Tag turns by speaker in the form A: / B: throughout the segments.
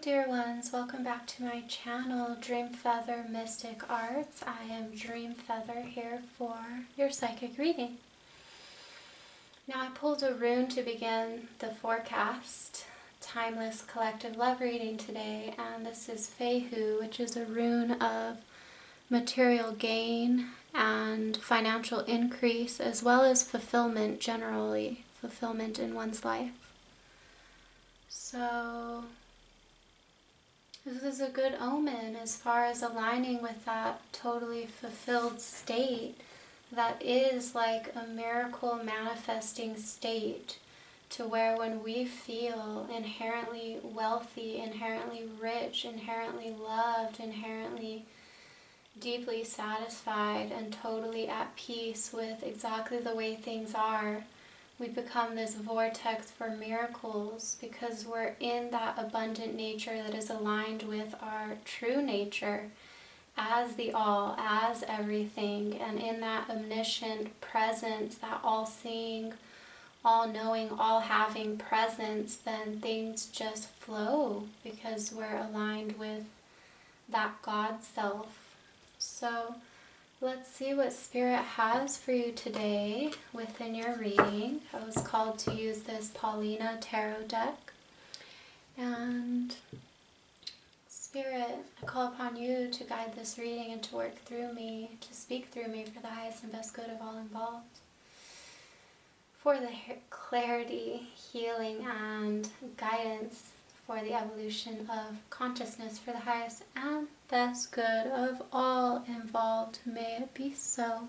A: dear ones, welcome back to my channel, Dreamfeather Mystic Arts. I am Dreamfeather here for your psychic reading. Now I pulled a rune to begin the forecast, timeless collective love reading today, and this is Fehu, which is a rune of material gain and financial increase, as well as fulfillment generally, fulfillment in one's life. So this is a good omen as far as aligning with that totally fulfilled state that is like a miracle manifesting state, to where when we feel inherently wealthy, inherently rich, inherently loved, inherently deeply satisfied and totally at peace with exactly the way things are, we become this vortex for miracles, because we're in that abundant nature that is aligned with our true nature as the all, as everything, and in that omniscient presence, that all-seeing, all-knowing, all-having presence, then things just flow because we're aligned with that God self. So let's see what Spirit has for you today within your reading. I was called to use this Paulina Tarot deck. And Spirit, I call upon you to guide this reading and to work through me, to speak through me for the highest and best good of all involved. For the clarity, healing, and guidance for the evolution of consciousness for the highest and best good of all involved. May it be so.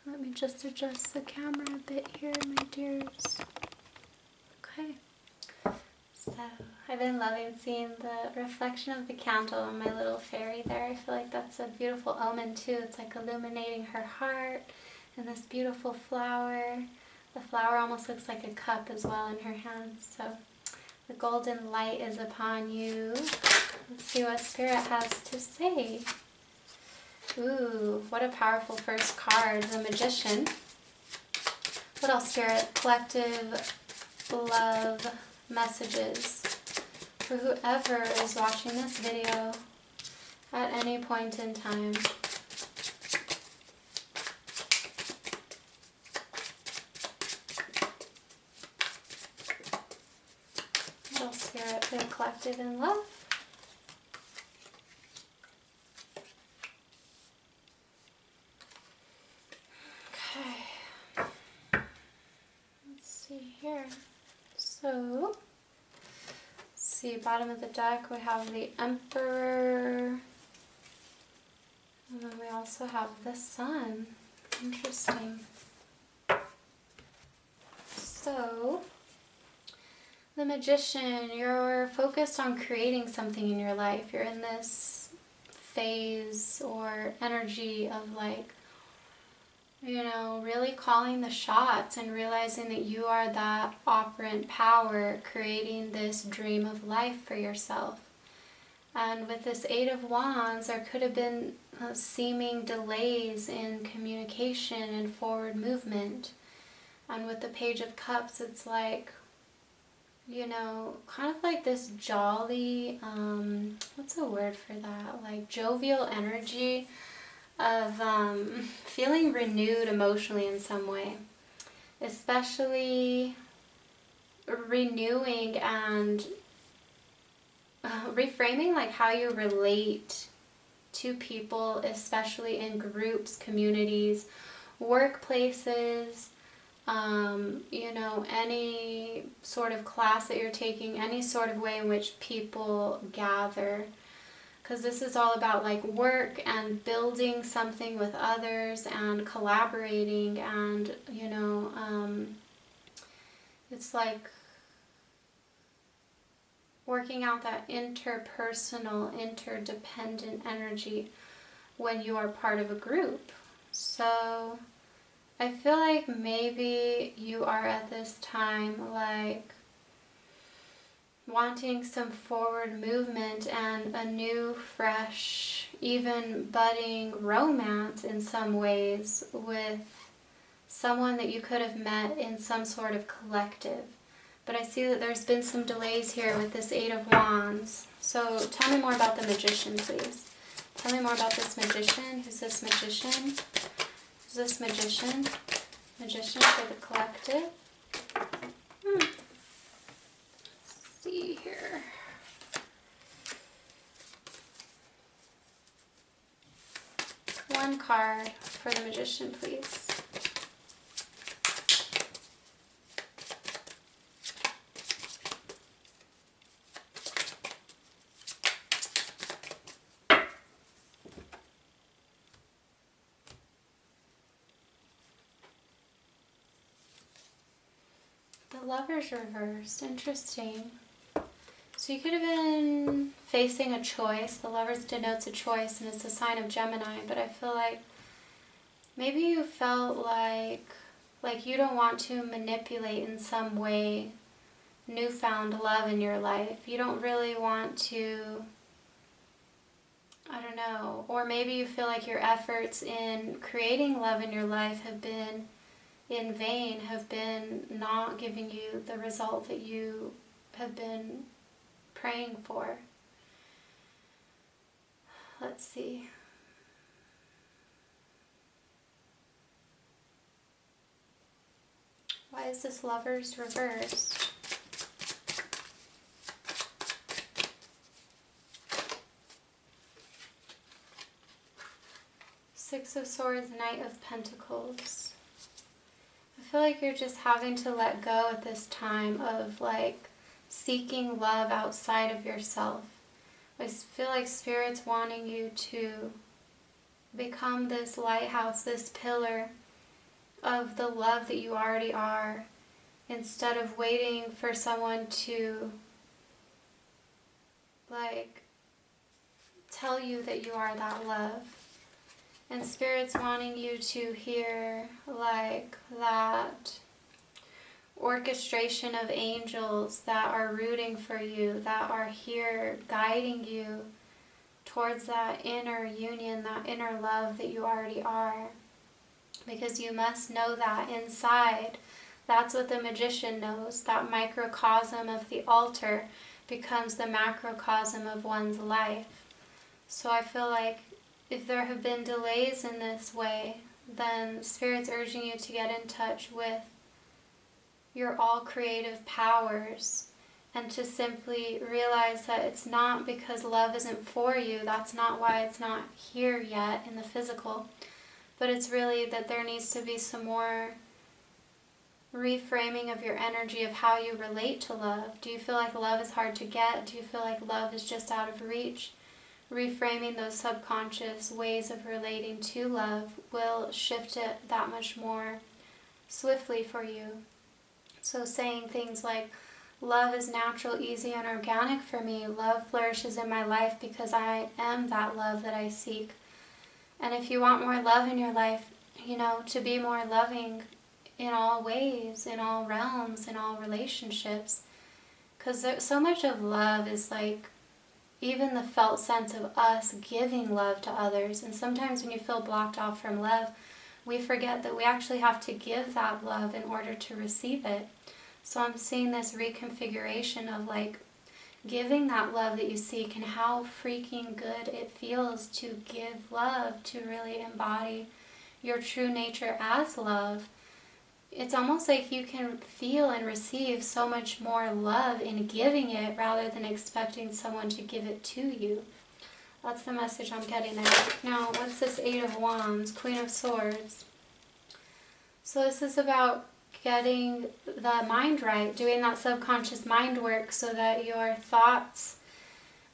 A: Let me just adjust the camera a bit here, my dears. Okay. So, I've been loving seeing the reflection of the candle on my little fairy there. I feel like that's a beautiful omen too. It's like illuminating her heart and this beautiful flower. The flower almost looks like a cup as well in her hands. So the golden light is upon you. Let's see what Spirit has to say. Ooh, what a powerful first card, the Magician. What else, Spirit? Collective love messages for whoever is watching this video at any point in time. What else, Spirit? For the collective in love. Here. So, let's see, bottom of the deck we have the Emperor, and then we also have the Sun. Interesting. So, the Magician, you're focused on creating something in your life. You're in this phase or energy of like, you know, really calling the shots and realizing that you are that operant power creating this dream of life for yourself. And with this Eight of Wands, there could have been seeming delays in communication and forward movement. And with the Page of Cups, it's like, you know, kind of like this jolly, what's a word for that? Like jovial energy of feeling renewed emotionally in some way, especially renewing and reframing like how you relate to people, especially in groups, communities, workplaces, you know, any sort of class that you're taking, any sort of way in which people gather. Because this is all about like work and building something with others and collaborating, and you know, it's like working out that interpersonal, interdependent energy when you are part of a group. So I feel like maybe you are at this time like wanting some forward movement and a new, fresh, even budding romance in some ways with someone that you could have met in some sort of collective. but I see that there's been some delays here with this Eight of Wands. So tell me more about the Magician, please. Tell me more about this Magician. Who's this Magician? Who's this Magician? Magician for the collective. Let's see here. One card for the Magician, please. The Lovers reversed. Interesting. So you could have been facing a choice. The Lovers denotes a choice, and it's a sign of Gemini. But I feel like maybe you felt like you don't want to manipulate in some way newfound love in your life. You don't really want to, I don't know. Or maybe you feel like your efforts in creating love in your life have been in vain, have been not giving you the result that you have been praying for. Let's see. Why is this Lovers reversed? Six of Swords, Knight of Pentacles. I feel like you're just having to let go at this time of seeking love outside of yourself. I feel like Spirit's wanting you to become this lighthouse, this pillar of the love that you already are, instead of waiting for someone to tell you that you are that love. And Spirit's wanting you to hear that orchestration of angels that are rooting for you, that are here guiding you towards that inner union, that inner love that you already are. Because you must know that inside. That's what the Magician knows. That microcosm of the altar becomes the macrocosm of one's life. So I feel like if there have been delays in this way, then Spirit's urging you to get in touch with your all creative powers and to simply realize that it's not because love isn't for you. That's not why it's not here yet in the physical. But it's really that there needs to be some more reframing of your energy of how you relate to love. Do you feel like love is hard to get? Do you feel like love is just out of reach? Reframing those subconscious ways of relating to love will shift it that much more swiftly for you. So saying things like, love is natural, easy, and organic for me. Love flourishes in my life because I am that love that I seek. And if you want more love in your life, to be more loving in all ways, in all realms, in all relationships. Because so much of love is even the felt sense of us giving love to others. And sometimes when you feel blocked off from love, we forget that we actually have to give that love in order to receive it. So I'm seeing this reconfiguration of giving that love that you seek, and how freaking good it feels to give love, to really embody your true nature as love. It's almost like you can feel and receive so much more love in giving it rather than expecting someone to give it to you. That's the message I'm getting there. Now, what's this Eight of Wands, Queen of Swords? So this is about getting the mind right, doing that subconscious mind work so that your thoughts,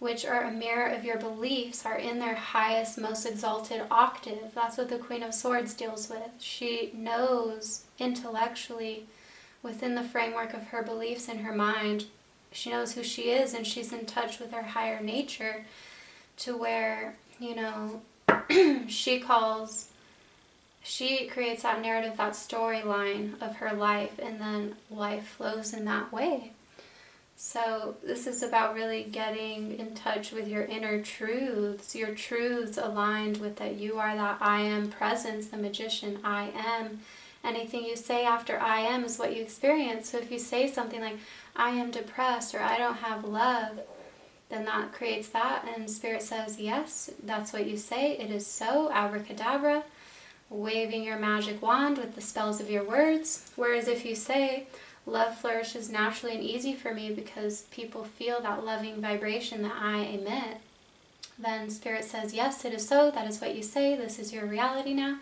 A: which are a mirror of your beliefs, are in their highest, most exalted octave. That's what the Queen of Swords deals with. She knows intellectually, within the framework of her beliefs in her mind, she knows who she is, and she's in touch with her higher nature, to where, she creates that narrative, that storyline of her life, and then life flows in that way. So this is about really getting in touch with your inner truths, your truths aligned with that you are that I am presence, the Magician, I am, Anything you say after I am is what you experience. So if you say something like, I am depressed, or I don't have love, then that creates that, and Spirit says, yes, that's what you say, it is so, abracadabra, waving your magic wand with the spells of your words. Whereas if you say, love flourishes naturally and easy for me because people feel that loving vibration that I emit, then Spirit says, yes, it is so, that is what you say, this is your reality now.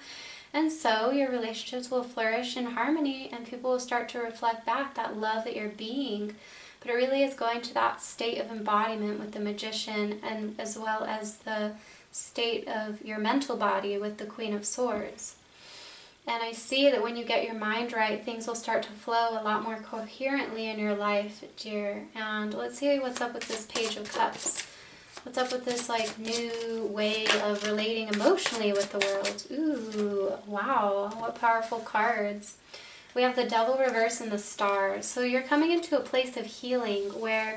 A: And so your relationships will flourish in harmony, and people will start to reflect back that love that you're being. But it really is going to that state of embodiment with the Magician, and as well as the state of your mental body with the Queen of Swords. And I see that when you get your mind right, things will start to flow a lot more coherently in your life, dear. And let's see what's up with this Page of Cups. What's up with this like new way of relating emotionally with the world? Ooh, wow, what powerful cards. We have the Devil reverse and the Star. So you're coming into a place of healing where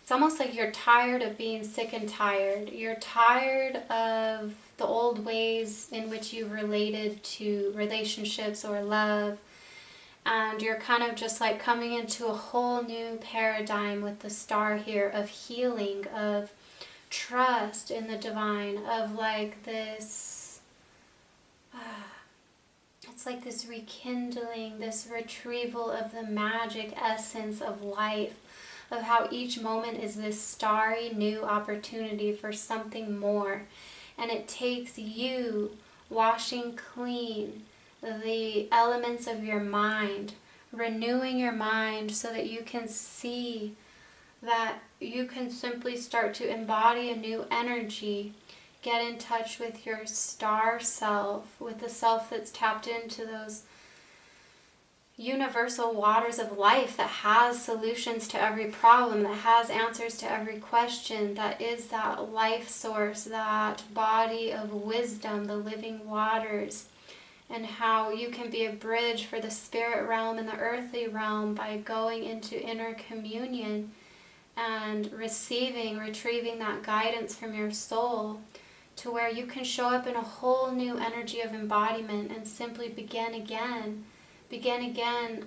A: it's almost like you're tired of being sick and tired. You're tired of the old ways in which you've related to relationships or love. And you're kind of just like coming into a whole new paradigm with the Star here of healing, of trust in the divine, of like this... it's like this rekindling, this retrieval of the magic essence of life, of how each moment is this starry new opportunity for something more. And it takes you washing clean the elements of your mind, renewing your mind so that you can see that you can simply start to embody a new energy. Get in touch with your star self, with the self that's tapped into those universal waters of life that has solutions to every problem, that has answers to every question, that is that life source, that body of wisdom, the living waters, and how you can be a bridge for the spirit realm and the earthly realm by going into inner communion and retrieving that guidance from your soul, to where you can show up in a whole new energy of embodiment and simply begin again,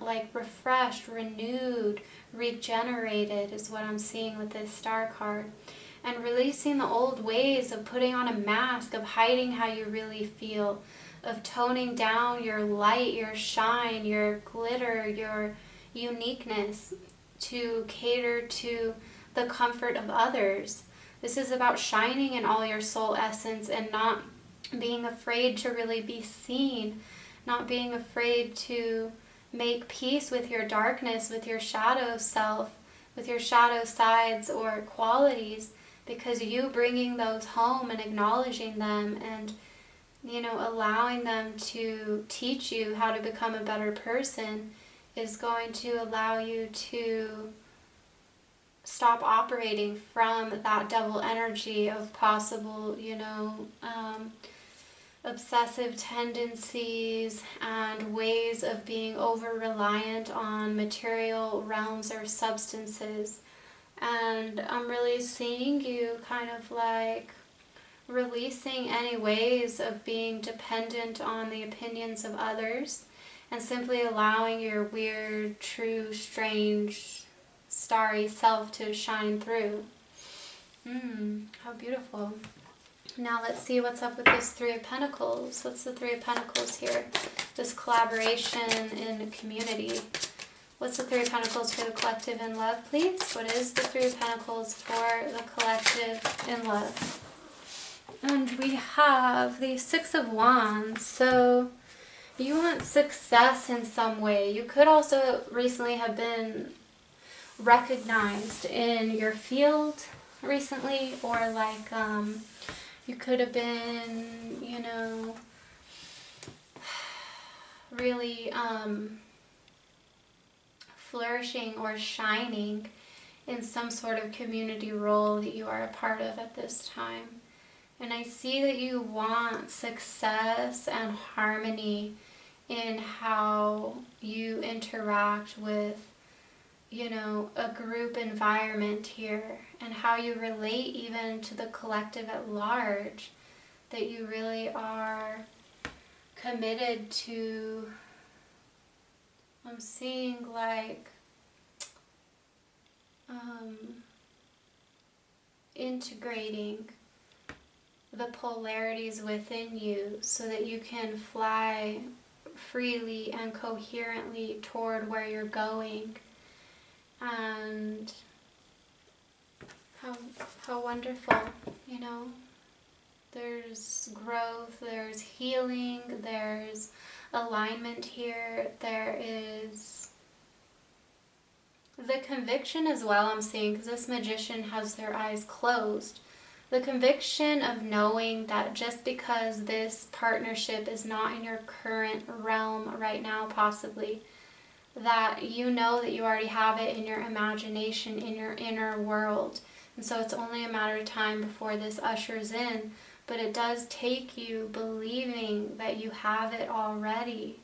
A: like refreshed, renewed, regenerated is what I'm seeing with this Star card. And releasing the old ways of putting on a mask, of hiding how you really feel, of toning down your light, your shine, your glitter, your uniqueness to cater to the comfort of others. This is about shining in all your soul essence and not being afraid to really be seen, not being afraid to make peace with your darkness, with your shadow self, with your shadow sides or qualities, because you bringing those home and acknowledging them and, you know, allowing them to teach you how to become a better person is going to allow you to stop operating from that devil energy of possible, obsessive tendencies and ways of being over-reliant on material realms or substances. And I'm really seeing you kind of like releasing any ways of being dependent on the opinions of others and simply allowing your weird, true, strange, starry self to shine through. How beautiful. Now let's see what's up with this Three of Pentacles. What's the Three of Pentacles here? This collaboration in a community. What's the Three of Pentacles for the collective in love, please? What is the Three of Pentacles for the collective in love? And we have the Six of Wands. So you want success in some way. You could also recently have been recognized in your field recently, or like you could have been, really flourishing or shining in some sort of community role that you are a part of at this time. And I see that you want success and harmony in how you interact with, a group environment here, and how you relate even to the collective at large, that you really are committed to I'm seeing like integrating the polarities within you so that you can fly freely and coherently toward where you're going. And how wonderful, you know. There's growth, there's healing, there's alignment here, there is the conviction as well, I'm seeing, because this magician has their eyes closed. The conviction of knowing that just because this partnership is not in your current realm right now, possibly, that you know that you already have it in your imagination, in your inner world. And so it's only a matter of time before this ushers in. But it does take you believing that you have it already.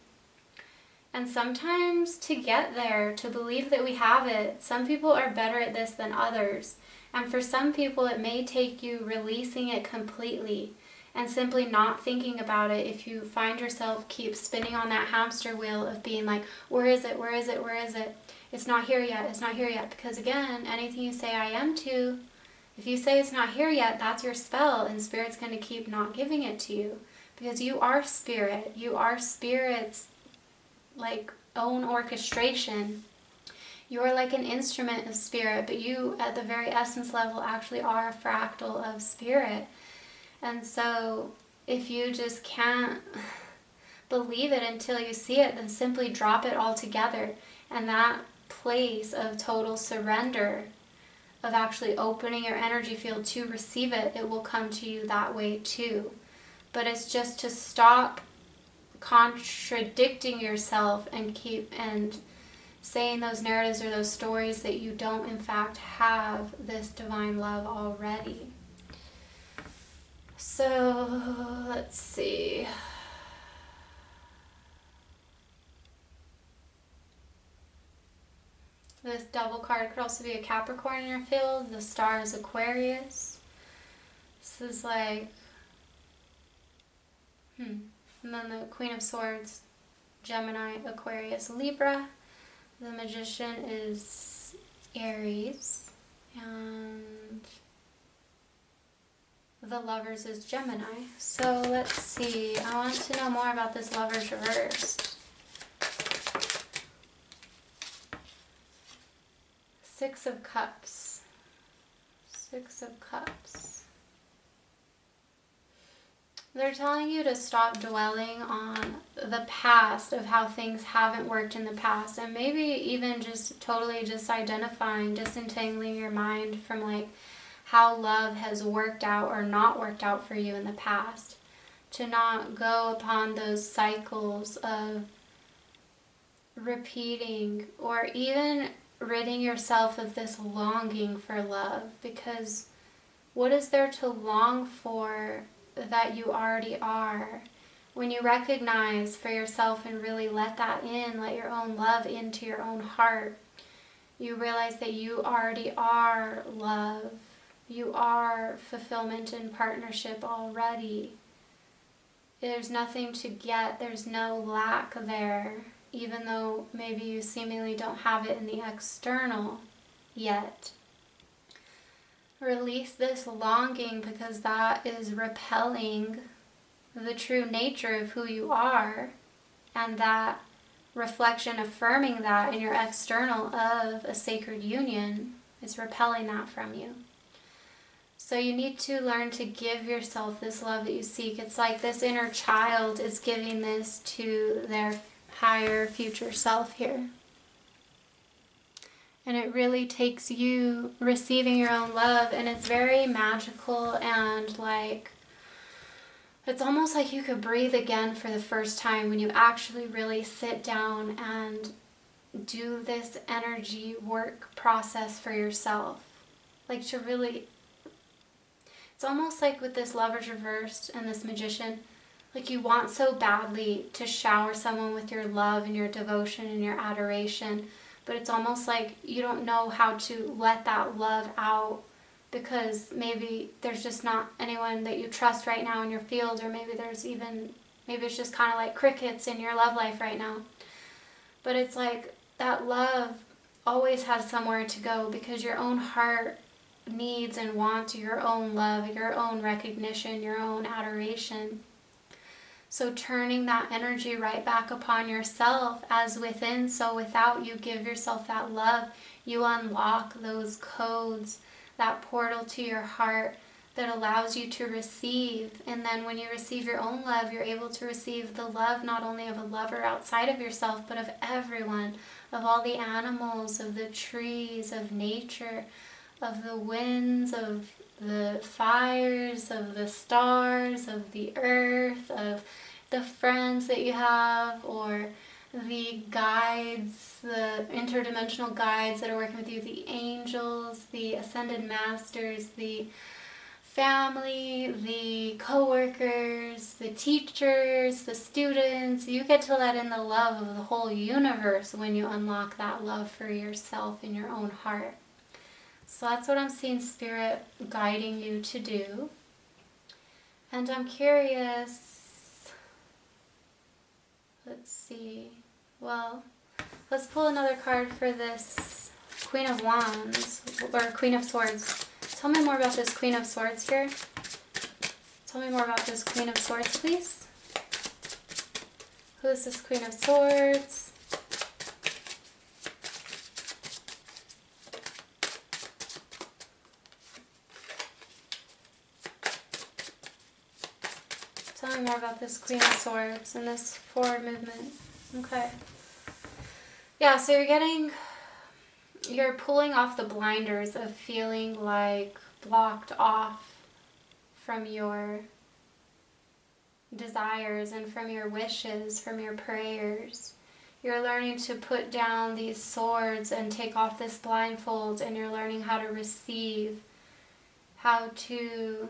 A: And sometimes to get there, to believe that we have it, some people are better at this than others. And for some people, it may take you releasing it completely and simply not thinking about it. If you find yourself keep spinning on that hamster wheel of being like, where is it, where is it, where is it? It's not here yet, it's not here yet. Because again, anything you say I am to, if you say it's not here yet, that's your spell, and Spirit's going to keep not giving it to you. Because you are Spirit. You are Spirit's like own orchestration. You are like an instrument of Spirit, but you at the very essence level actually are a fractal of Spirit. And so if you just can't believe it until you see it, then simply drop it all together. And that place of total surrender, of actually opening your energy field to receive it, it will come to you that way too. But it's just to stop contradicting yourself and saying those narratives or those stories that you don't in fact have this divine love already. So let's see. This double card could also be a Capricorn in your field. The star is Aquarius. This is like, and then the Queen of Swords, Gemini, Aquarius, Libra. The Magician is Aries. And the Lovers is Gemini. So let's see. I want to know more about this Lovers reversed. Six of Cups. Six of Cups. They're telling you to stop dwelling on the past of how things haven't worked in the past, and maybe even just totally just identifying, disentangling your mind from like how love has worked out or not worked out for you in the past. To not go upon those cycles of repeating or even ridding yourself of this longing for love, because what is there to long for that you already are? When you recognize for yourself and really let that in, let your own love into your own heart, you realize that you already are love. You are fulfillment and partnership already. There's nothing to get, there's no lack there. Even though maybe you seemingly don't have it in the external yet. Release this longing, because that is repelling the true nature of who you are, and that reflection affirming that in your external of a sacred union is repelling that from you. So you need to learn to give yourself this love that you seek. It's like this inner child is giving this to their higher future self here. And it really takes you receiving your own love, and it's very magical, and like it's almost like you could breathe again for the first time when you actually really sit down and do this energy work process for yourself. Like to really, it's almost like with this Lovers reversed and this Magician, like you want so badly to shower someone with your love and your devotion and your adoration, but it's almost like you don't know how to let that love out, because maybe there's just not anyone that you trust right now in your field, or maybe it's just kind of like crickets in your love life right now. But it's like that love always has somewhere to go, because your own heart needs and wants your own love, your own recognition, your own adoration. So turning that energy right back upon yourself, as within, so without. You give yourself that love, you unlock those codes, that portal to your heart that allows you to receive. And then when you receive your own love, you're able to receive the love not only of a lover outside of yourself, but of everyone, of all the animals, of the trees, of nature, of the winds, of the fires, of the stars, of the earth, of the friends that you have, or the guides, the interdimensional guides that are working with you, the angels, the ascended masters, the family, the co-workers, the teachers, the students. You get to let in the love of the whole universe when you unlock that love for yourself in your own heart. So that's what I'm seeing Spirit guiding you to do. And I'm curious, let's see, well, let's pull another card for this Queen of Wands, or Queen of Swords. Tell me more about this Queen of Swords here. Tell me more about this Queen of Swords, please. Who is this Queen of Swords? Tell me more about this Queen of Swords and this forward movement. Okay. Yeah, so you're pulling off the blinders of feeling like blocked off from your desires and from your wishes, from your prayers. You're learning to put down these swords and take off this blindfold, and you're learning how to receive, how to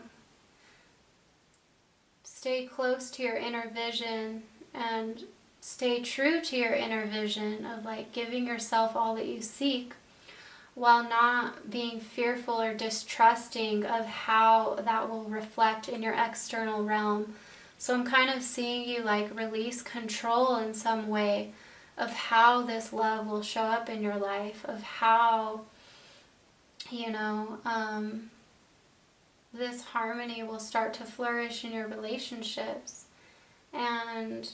A: stay close to your inner vision and stay true to your inner vision of like giving yourself all that you seek, while not being fearful or distrusting of how that will reflect in your external realm. So I'm kind of seeing you like release control in some way of how this love will show up in your life, of how, this harmony will start to flourish in your relationships. And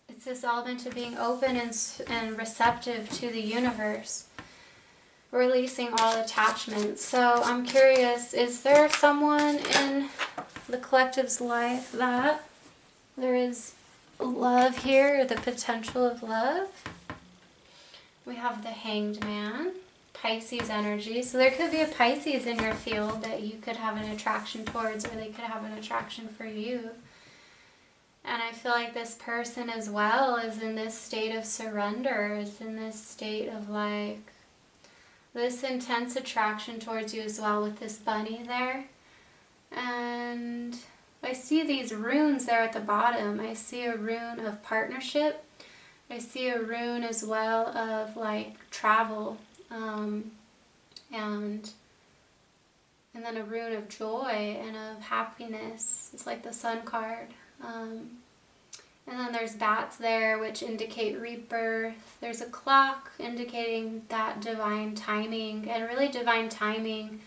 A: it's this element of being open and receptive to the universe, releasing all attachments. So I'm curious, is there someone in the collective's life that there is love here, or the potential of love? We have the Hanged Man, Pisces energy. So there could be a Pisces in your field that you could have an attraction towards, or they could have an attraction for you. And I feel like this person as well is in this state of surrender, is in this state of like this intense attraction towards you as well, with this bunny there. And I see these runes there at the bottom. I see a rune of partnership. I see a rune as well of like travel, and then a rune of joy and of happiness. It's like the Sun card. And then there's bats there, which indicate rebirth. There's a clock indicating that divine timing. And really divine timing,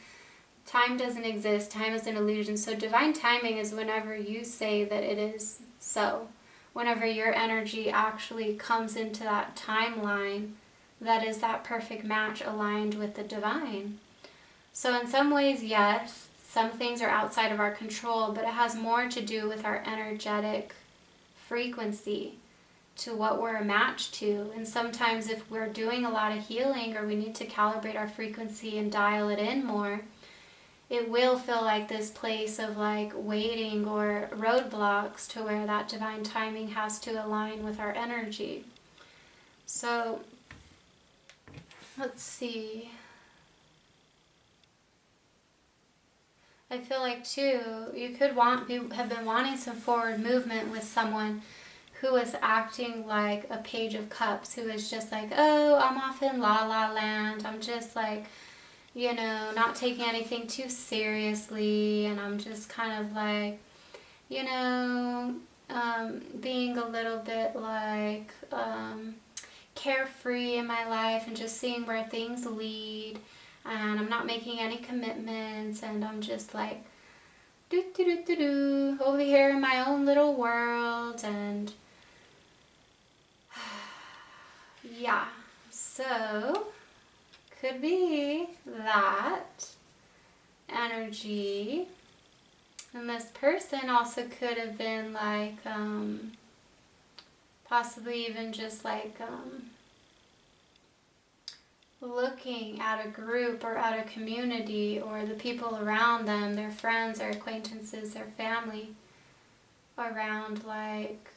A: time doesn't exist. Time is an illusion. So divine timing is whenever you say that it is so. Whenever your energy actually comes into that timeline, that is that perfect match aligned with the divine. So in some ways, yes, some things are outside of our control, but it has more to do with our energetic frequency, to what we're a match to. And sometimes if we're doing a lot of healing, or we need to calibrate our frequency and dial it in more, it will feel like this place of like waiting or roadblocks to where that divine timing has to align with our energy. So let's see. I feel like too, you could have been wanting some forward movement with someone who was acting like a Page of Cups, who was just like, oh, I'm off in la la land. I'm just like, not taking anything too seriously. And I'm just kind of like, being a little bit like carefree in my life and just seeing where things lead, and I'm not making any commitments, and I'm just like over here in my own little world. And yeah, so could be that energy. And this person also could have been like possibly even just like looking at a group or at a community or the people around them, their friends, their acquaintances, their family, around like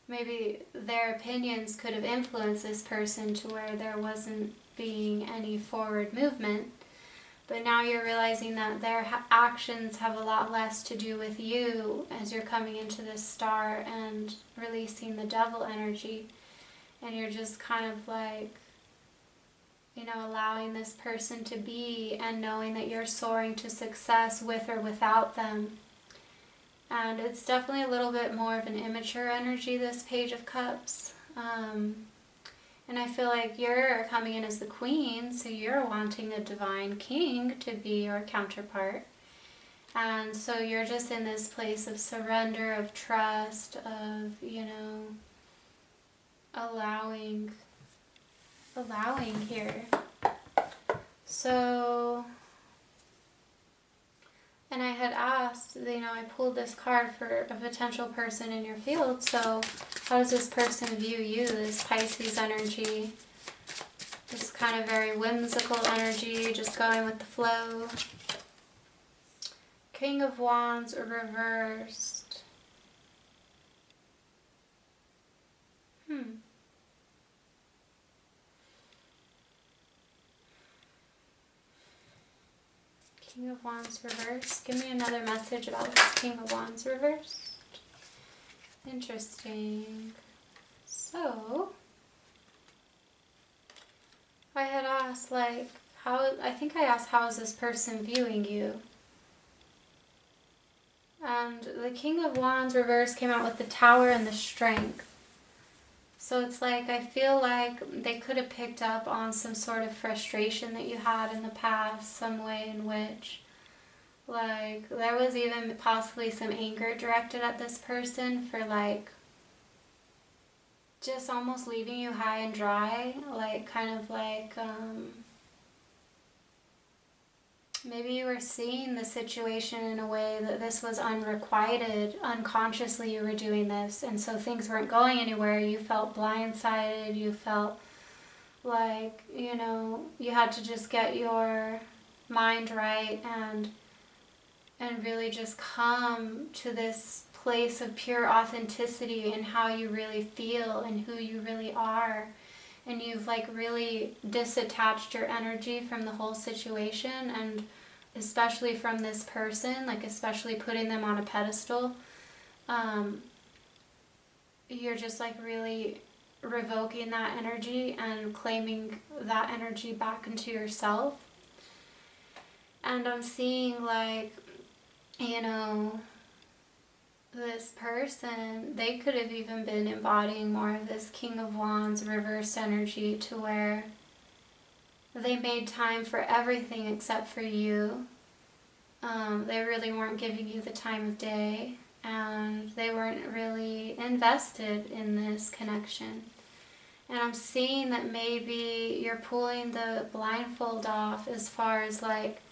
A: maybe their opinions could have influenced this person to where there wasn't being any forward movement. But now you're realizing that their actions have a lot less to do with you as you're coming into this star and releasing the devil energy. And you're just kind of like, you know, allowing this person to be and knowing that you're soaring to success with or without them. And it's definitely a little bit more of an immature energy, this Page of Cups. And I feel like you're coming in as the queen, so you're wanting a divine king to be your counterpart. And so you're just in this place of surrender, of trust, of, you know, allowing here. So, and I had asked, you know, I pulled this card for a potential person in your field. So how does this person view you, this Pisces energy? This kind of very whimsical energy, just going with the flow. King of Wands reversed. King of Wands reversed. Give me another message about this King of Wands reversed. Interesting. So, I had asked, like, how is this person viewing you? And the King of Wands reversed came out with the Tower and the Strength. So it's like, I feel like they could have picked up on some sort of frustration that you had in the past, some way in which, like, there was even possibly some anger directed at this person for, like, just almost leaving you high and dry, like, kind of like, maybe you were seeing the situation in a way that this was unrequited. Unconsciously you were doing this, and so things weren't going anywhere. You felt blindsided. You felt like, you know, you had to just get your mind right and really just come to this place of pure authenticity and how you really feel and who you really are. And you've like really disattached your energy from the whole situation, and especially from this person, like especially putting them on a pedestal. You're just like really revoking that energy and claiming that energy back into yourself. And I'm seeing like, you know, this person, they could have even been embodying more of this King of Wands reverse energy, to where they made time for everything except for you. They really weren't giving you the time of day, and they weren't really invested in this connection. And I'm seeing that maybe you're pulling the blindfold off as far as like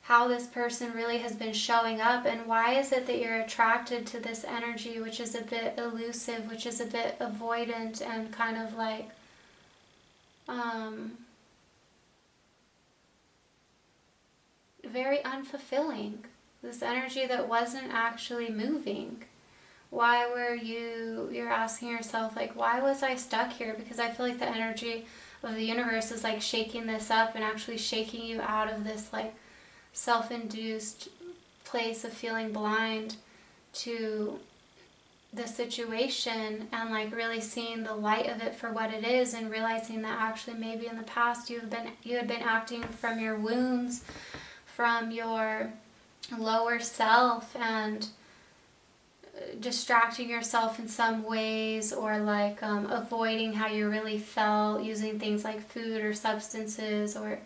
A: how this person really has been showing up, and why is it that you're attracted to this energy which is a bit elusive, which is a bit avoidant and kind of like very unfulfilling, this energy that wasn't actually moving. Why were you're asking yourself like, why was I stuck here? Because I feel like the energy of the universe is like shaking this up and actually shaking you out of this like self-induced place of feeling blind to the situation, and like really seeing the light of it for what it is, and realizing that actually maybe in the past you had been acting from your wounds, from your lower self, and distracting yourself in some ways, or like avoiding how you really felt, using things like food or substances or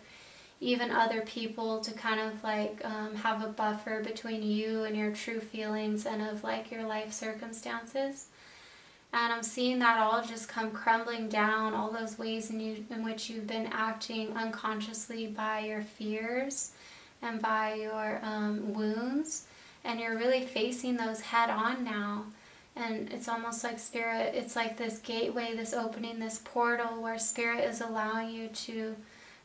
A: even other people to kind of like have a buffer between you and your true feelings and of like your life circumstances. And I'm seeing that all just come crumbling down, all those ways in which you've been acting unconsciously by your fears and by your wounds. And you're really facing those head on now. And it's almost like Spirit, it's like this gateway, this opening, this portal where Spirit is allowing you to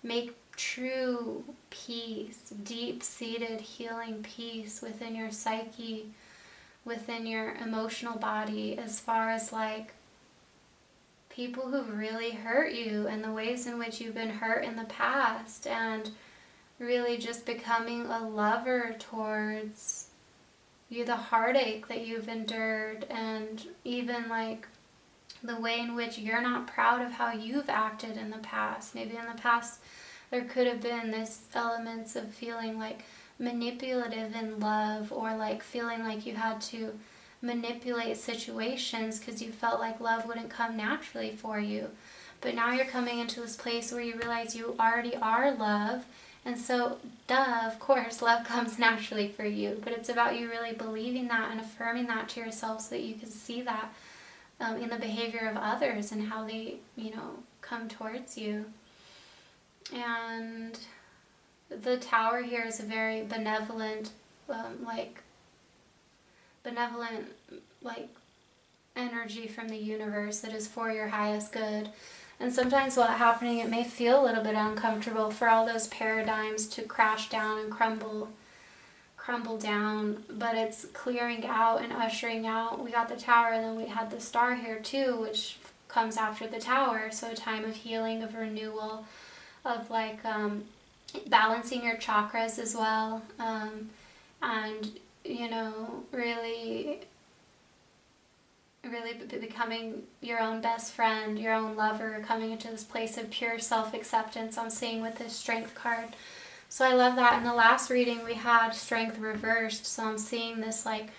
A: make true peace, deep-seated healing peace within your psyche, within your emotional body, as far as like people who've really hurt you and the ways in which you've been hurt in the past, and really just becoming a lover towards you, the heartache that you've endured, and even like the way in which you're not proud of how you've acted in the past. Maybe in the past there could have been this elements of feeling like manipulative in love, or like feeling like you had to manipulate situations because you felt like love wouldn't come naturally for you. But now you're coming into this place where you realize you already are love, and so of course love comes naturally for you. But it's about you really believing that and affirming that to yourself so that you can see that in the behavior of others and how they, come towards you. And the Tower here is a very benevolent, energy from the universe that is for your highest good. And sometimes what's happening, it may feel a little bit uncomfortable for all those paradigms to crash down and crumble down, but it's clearing out and ushering out. We got the Tower, and then we had the Star here too, which comes after the Tower. So a time of healing, of renewal, of like balancing your chakras as well, and really becoming your own best friend, your own lover, coming into this place of pure self-acceptance I'm seeing with this Strength card. So I love that. In the last reading we had Strength reversed, so I'm seeing this like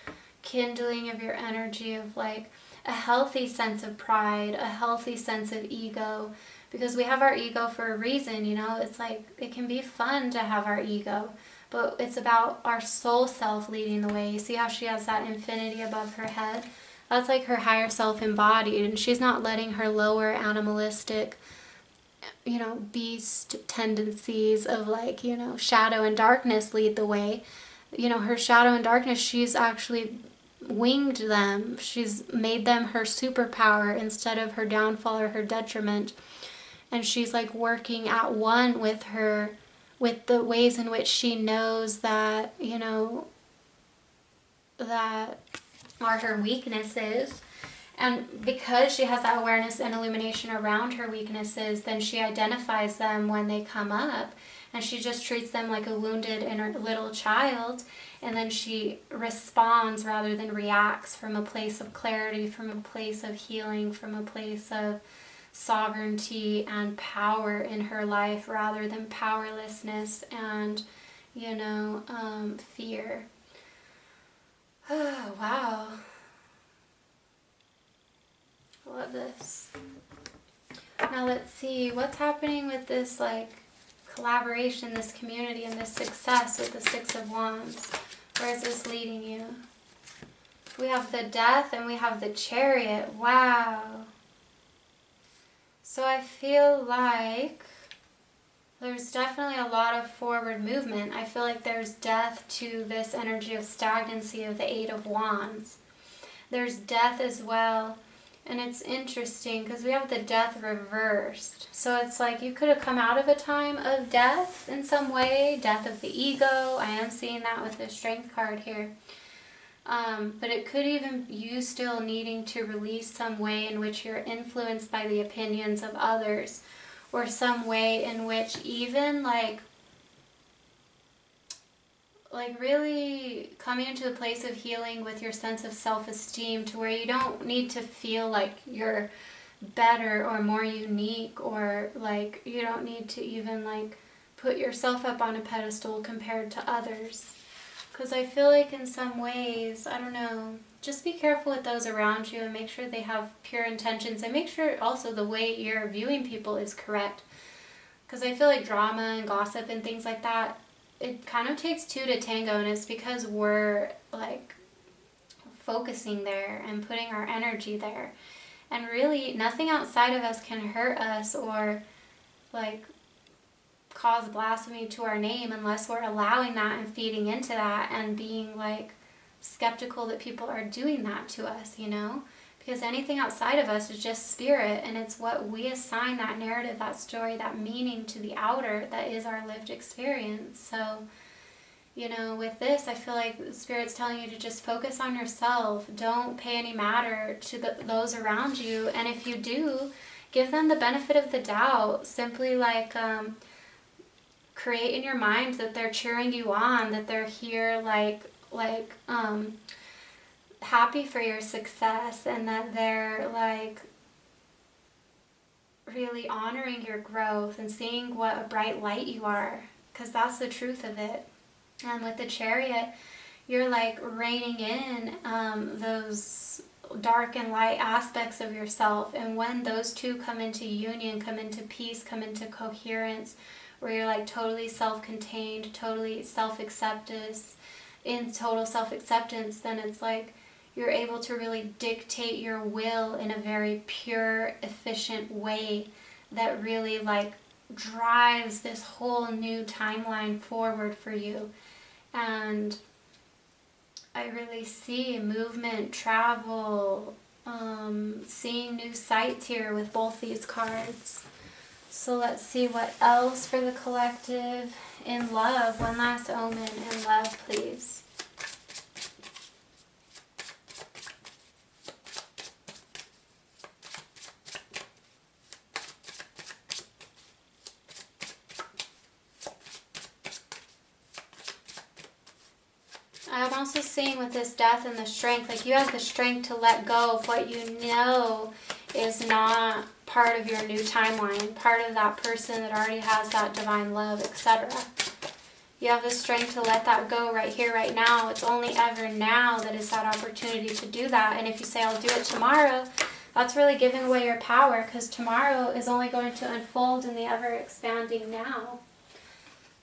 A: kindling of your energy of like a healthy sense of pride, a healthy sense of ego, because we have our ego for a reason. It's like it can be fun to have our ego, but it's about our soul self leading the way. You see how she has that infinity above her head? That's like her higher self embodied, and she's not letting her lower animalistic, beast tendencies of like, shadow and darkness lead the way. Her shadow and darkness, she's actually winged them. She's made them her superpower instead of her downfall or her detriment. And she's like working at one with her, with the ways in which she knows that, that are her weaknesses. And because she has that awareness and illumination around her weaknesses, then she identifies them when they come up, and she just treats them like a wounded inner little child, and then she responds rather than reacts from a place of clarity, from a place of healing, from a place of sovereignty and power in her life rather than powerlessness and, fear. Oh, wow. I love this. Now let's see what's happening with this like collaboration, this community, and this success with the Six of Wands. Where is this leading you? We have the Death and we have the Chariot. Wow. So I feel like there's definitely a lot of forward movement. I feel like there's death to this energy of stagnancy of the Eight of Wands. There's death as well. And it's interesting because we have the Death reversed. So it's like you could have come out of a time of death in some way. Death of the ego. I am seeing that with the Strength card here. But it could even you still needing to release some way in which you're influenced by the opinions of others. Or some way in which even like really coming into a place of healing with your sense of self-esteem, to where you don't need to feel like you're better or more unique, or like you don't need to even like put yourself up on a pedestal compared to others. Because I feel like in some ways, I don't know, just be careful with those around you and make sure they have pure intentions, and make sure also the way you're viewing people is correct. Because I feel like drama and gossip and things like that, it kind of takes two to tango, and it's because we're like focusing there and putting our energy there. And really, nothing outside of us can hurt us or like cause blasphemy to our name unless we're allowing that and feeding into that and being like skeptical that people are doing that to us, you know? Because anything outside of us is just spirit, and it's what we assign that narrative, that story, that meaning to the outer that is our lived experience. So, you know, with this, I feel like Spirit's telling you to just focus on yourself. Don't pay any matter to those around you. And if you do, give them the benefit of the doubt. Simply like create in your mind that they're cheering you on, that they're here happy for your success, and that they're like really honoring your growth and seeing what a bright light you are, because that's the truth of it. And with the Chariot, you're like reining in those dark and light aspects of yourself, and when those two come into union, come into peace, come into coherence, where you're like totally self-contained, totally self-acceptance, in total self-acceptance, then it's like you're able to really dictate your will in a very pure, efficient way that really like drives this whole new timeline forward for you. And I really see movement, travel, seeing new sights here with both these cards. So let's see what else for the collective in love. One last omen in love, please. I'm also seeing with this death and the strength, like you have the strength to let go of what you know is not part of your new timeline, part of that person that already has that divine love, etc. You have the strength to let that go right here, right now. It's only ever now that is that opportunity to do that. And if you say, I'll do it tomorrow, that's really giving away your power, because tomorrow is only going to unfold in the ever-expanding now.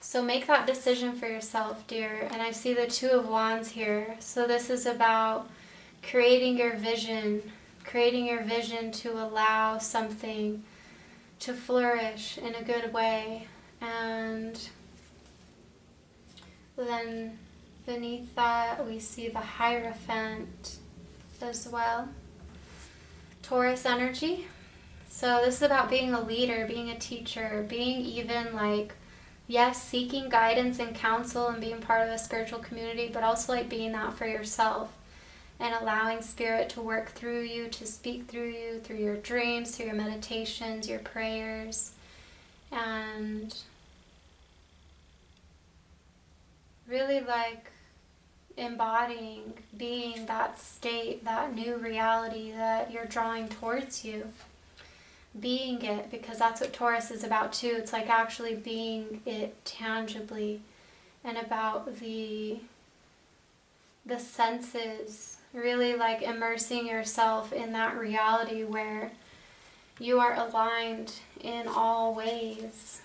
A: So make that decision for yourself, dear. And I see the Two of Wands here. So this is about creating your vision to allow something to flourish in a good way. And then beneath that, we see the Hierophant as well. Taurus energy. So this is about being a leader, being a teacher, being even like, yes, seeking guidance and counsel and being part of a spiritual community, but also like being that for yourself and allowing Spirit to work through you, to speak through you, through your dreams, through your meditations, your prayers, and really like embodying, being that state, that new reality that you're drawing towards you. Being it, because that's what Taurus is about too. It's like actually being it tangibly, and about the senses, really like immersing yourself in that reality where you are aligned in all ways.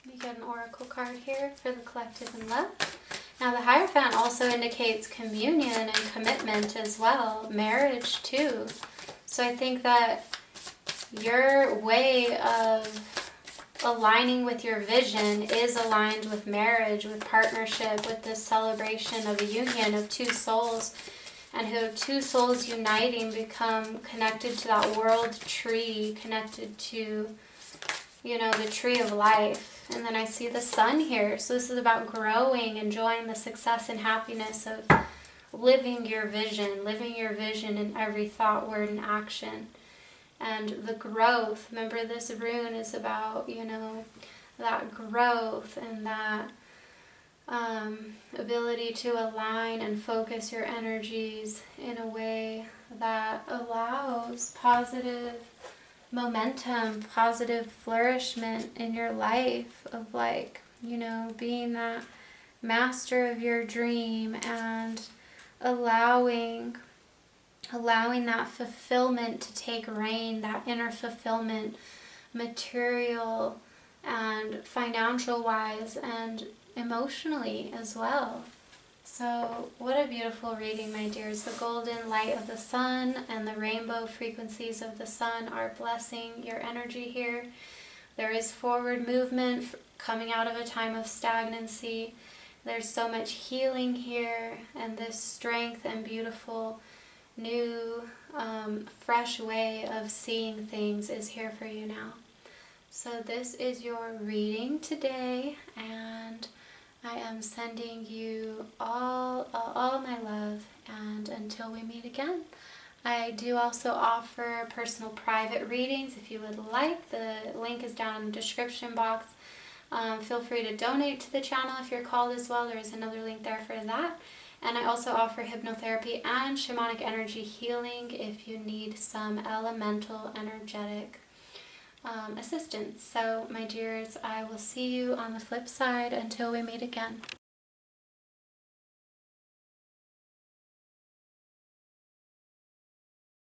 A: You get an oracle card here for the collective in love. Now the Hierophant also indicates communion and commitment as well, marriage too. So I think that your way of aligning with your vision is aligned with marriage, with partnership, with this celebration of a union of two souls, and who two souls uniting become connected to that world tree, connected to, you know, the tree of life. And then I see the sun here. So this is about growing, enjoying the success and happiness of living your vision in every thought, word, and action. And the growth. Remember, this rune is about, you know, that growth and that ability to align and focus your energies in a way that allows positive momentum, positive flourishment in your life, of like, you know, being that master of your dream, and allowing that fulfillment to take reign, that inner fulfillment, material and financial wise and emotionally as well. So what a beautiful reading, my dears. The golden light of the sun and the rainbow frequencies of the sun are blessing your energy here. There is forward movement coming out of a time of stagnancy. There's so much healing here, and this strength and beautiful new fresh way of seeing things is here for you now. So this is your reading today, and I am sending you all my love, and until we meet again. I do also offer personal private readings if you would like. The link is down in the description box. Feel free to donate to the channel if you're called as well. There is another link there for that. And I also offer hypnotherapy and shamanic energy healing if you need some elemental energetic assistance. So, my dears, I will see you on the flip side until we meet again.